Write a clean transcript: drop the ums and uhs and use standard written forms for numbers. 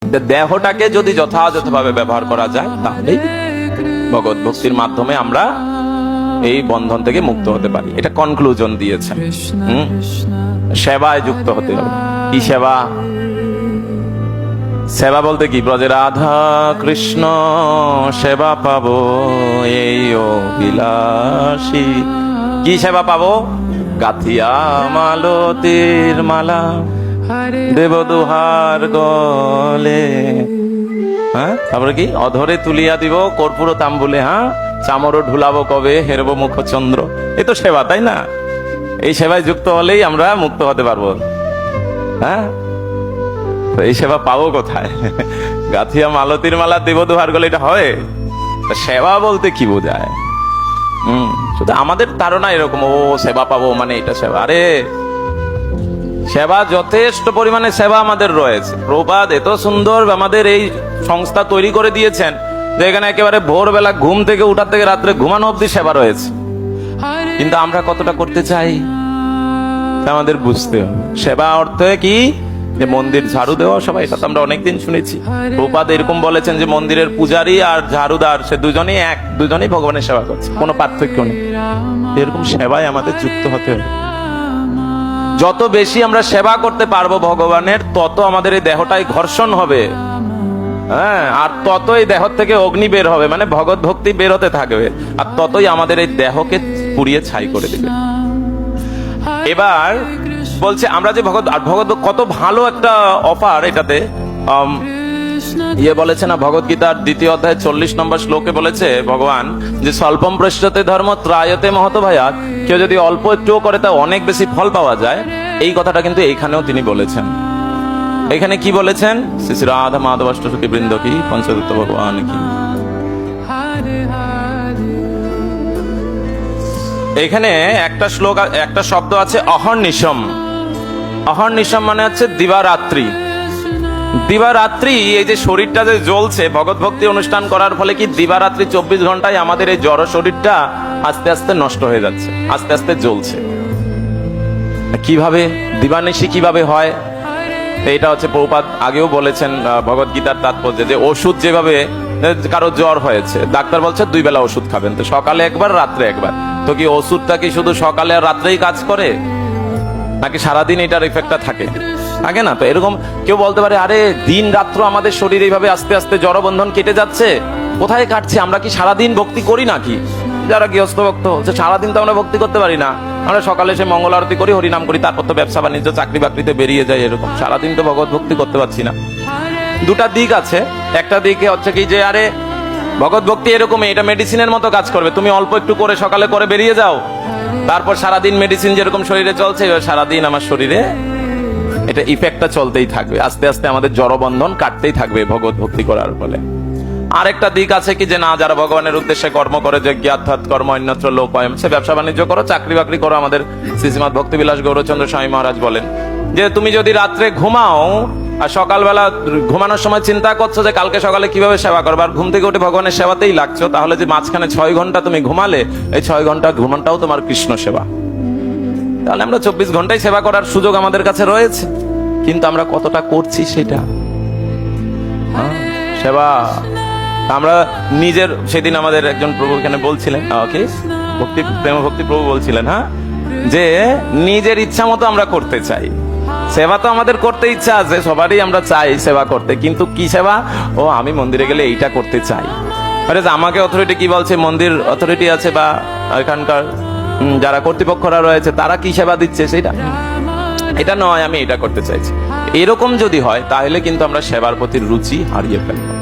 দেহটাকে যদি যথাযথভাবে ব্যবহার করা যায় তাহলেই ভগবত ভক্তির মাধ্যমে আমরা এই বন্ধন থেকে মুক্ত হতে পারি। এটা কনক্লুশন দিয়েছেন। সেবায় যুক্ত হতে হবে। কি সেবা? সেবা বলতে কি? ব্রজে রাধা কৃষ্ণ সেবা পাবো এই অভিলাষী। কি সেবা পাবো? গাথিয়া মালতীর মালা দেব দুহার গলে। হ্যাঁ, তারপরে কি? অধরে তুলিয়া দিব কর্পূর তাম্বুলে, হ্যাঁ চামরও ঢুলাবো কবে হেরবো মুখচন্দ্র। এ তো সেবা, তাই না? এই সেবায় যুক্ত হলেই আমরা মুক্ত হতে পারবো। হ্যাঁ, এই সেবা পাবো কোথায়? গাথিয়া মালতীর মালা দেব দুহার গলে, এটা হয়? সেবা বলতে কি বোঝায়? শুধু আমাদের ধারণা এরকম, ও সেবা পাবো মানে এটা সেবা। আরে সেবা যথেষ্ট পরিমাণে সেবা আমাদের রয়েছে। প্রভুপাদ এত সুন্দর আমাদের এই সংস্থা তৈরি করে দিয়েছেন যে এখানে একেবারে ভোরবেলা ঘুম থেকে উঠার থেকে রাত্রে ঘুমানো অবধি সেবা রয়েছে। কিন্তু আমরা কতটা করতে চাই আমাদের বুঝতে হবে। সেবা অর্থ কি? যে মন্দির ঝাড়ু দেওয়া সবাই, এটা তো আমরা অনেকদিন শুনেছি। প্রভুপাদ এরকম বলেছেন যে মন্দিরের পূজারী আর ঝাড়ুদার সে দুজনেই এক, দুজনেই ভগবানের সেবা করছে, কোনো পার্থক্য নেই। এরকম সেবায় আমাদের যুক্ত হতে হবে। যত বেশি আমরা সেবা করতে পারবো ভগবানের, তত আমাদের এই দেহটাই ঘর্ষণ হবে। হ্যাঁ, আর ততই দেহ থেকে অগ্নি বের হবে, মানে ভগৎ ভক্তি বের হতে থাকবে, আর ততই আমাদের এই দেহকে পুড়িয়ে ছাই করে দেবে। এবার বলছে আমরা যে ভগৎ কত ভালো একটা অফার এটাতে। বলেছে না ভগবত গীতার 2য় অধ্যায় 40 নম্বর শ্লোকে বলেছে ভগবান যে স্বল্পম প্রশ্নতে ধর্ম ত্রায়তে মহত ভয়াৎ। কেউ যদি অল্প একটুও করে তা অনেক বেশি ফল পাওয়া যায়। এই কথাটা কিন্তু এইখানেও তিনি বলেছেন। এখানে কি বলেছেন? শ্রী শ্রী রাধা মাধব অষ্টসখী বৃন্দ কি, পঞ্চদত্ত ভগবান কি। এখানে একটা শ্লোক, একটা শব্দ আছে অহর্নিশম। অহর্নিশম মানে হচ্ছে দিবারাত্রি। দিবারাত্রি এই যে শরীরটা যে জ্বলছে ভগৎ ভক্তি অনুষ্ঠান করার ফলে কি দিবারাত্রি 24 ঘন্টায় আমাদের এই জড় শরীরটা আস্তে আস্তে নষ্ট হয়ে যাচ্ছে, আস্তে আস্তে জ্বলছে। কিভাবে দিবানিশি কিভাবে হয়? এটা হচ্ছে প্রভুপাদ আগেও বলেছেন ভগবত গীতার তাৎপর্যে, যে ওষুধ যেভাবে কারো জ্বর হয়েছে, ডাক্তার বলছে 2 বেলা ওষুধ খাবেন, তো সকালে একবার রাত্রে একবার। তো কি ওষুধটা কি শুধু সকালে আর রাত্রেই কাজ করে, নাকি সারাদিন এটার ইফেক্টটা থাকে? থাকে না। তো এরকম কেউ বলতে পারে আরে দিন রাত্র আমাদের শরীর এইভাবে আস্তে আস্তে জড়বন্ধন কেটে যাচ্ছে, কোথায় কাটছে? আমরা কি সারাদিন ভক্তি করি নাকি? যারা গৃহস্থ ভক্ত হচ্ছে সারাদিন তো আমরা ভক্তি করতে পারি না। আমরা সকালে এসে মঙ্গল আরতি করি, হরিনাম করি, তারপর তো ব্যবসা বাণিজ্য চাকরি বাকরিতে বেরিয়ে যায়। এরকম সারাদিন তো ভগবত ভক্তি করতে পারছি না। দুটা দিক আছে। একটা দিকে হচ্ছে কি যে আরে ভগবত ভক্তি এরকম, এটা মেডিসিনের মতো কাজ করবে। তুমি অল্প একটু করে সকালে করে বেরিয়ে যাও, তারপর সারাদিন মেডিসিন যেরকম শরীরে চলছে সারাদিন আমার শরীরে এটা ইফেক্টটা চলতেই থাকবে। আস্তে আস্তে আমাদের জড়বন্ধন কাটতেই থাকবে ভগবত ভক্তি করার ফলে। আরেকটা দিক আছে কি যে না, যারা ভগবানের উদ্দেশ্যে কর্ম করে, যজ্ঞার্থাৎ কর্ম অন্যত্র লোপায়ম, সে ব্যবসা বাণিজ্য করো, চাকরি বাকরি করো। আমাদের শ্রীশ্রীমৎ ভক্তিবিলাস গৌরচন্দ্র স্বামী মহারাজ বলেন যে তুমি যদি রাত্রে ঘুমাও আর সকালবেলা ঘুমানোর সময় চিন্তা করছো যে কালকে সকালে কিভাবে সেবা করবো, আর ঘুম থেকে উঠে ভগবানের সেবাতেই লাগছো, তাহলে যে মাঝখানে 6 ঘন্টা তুমি ঘুমালে, এই 6 ঘন্টা ঘুমানটাও তোমার কৃষ্ণ সেবা। তাহলে আমরা 24 ঘন্টায় সেবা করার সুযোগ আমাদের কাছে রয়েছে, কিন্তু আমরা কতটা করছি সেটা সেবা। আমরা নিজের, সেদিন আমাদের একজন প্রভু এখানে বলছিলেন, ভক্তি প্রেম ভক্তি প্রভু বলছিলেন, হ্যাঁ, যে নিজের ইচ্ছা মতো আমরা করতে চাই সেবা। তো আমাদের করতে ইচ্ছা আছে, সবারই আমরা চাই সেবা করতে, কিন্তু কি সেবা? ও আমি মন্দিরে গেলে এইটা করতে চাই। আরে আমাকে অথরিটি কি বলছে, মন্দির অথরিটি আছে বা এখানকার যারা কর্তৃপক্ষরা রয়েছে তারা কি সেবা দিচ্ছে সেটা, এটা নয় আমি এটা করতে চাইছি। এরকম যদি হয় তাহলে কিন্তু আমরা সেবার প্রতি রুচি হারিয়ে ফেলবো।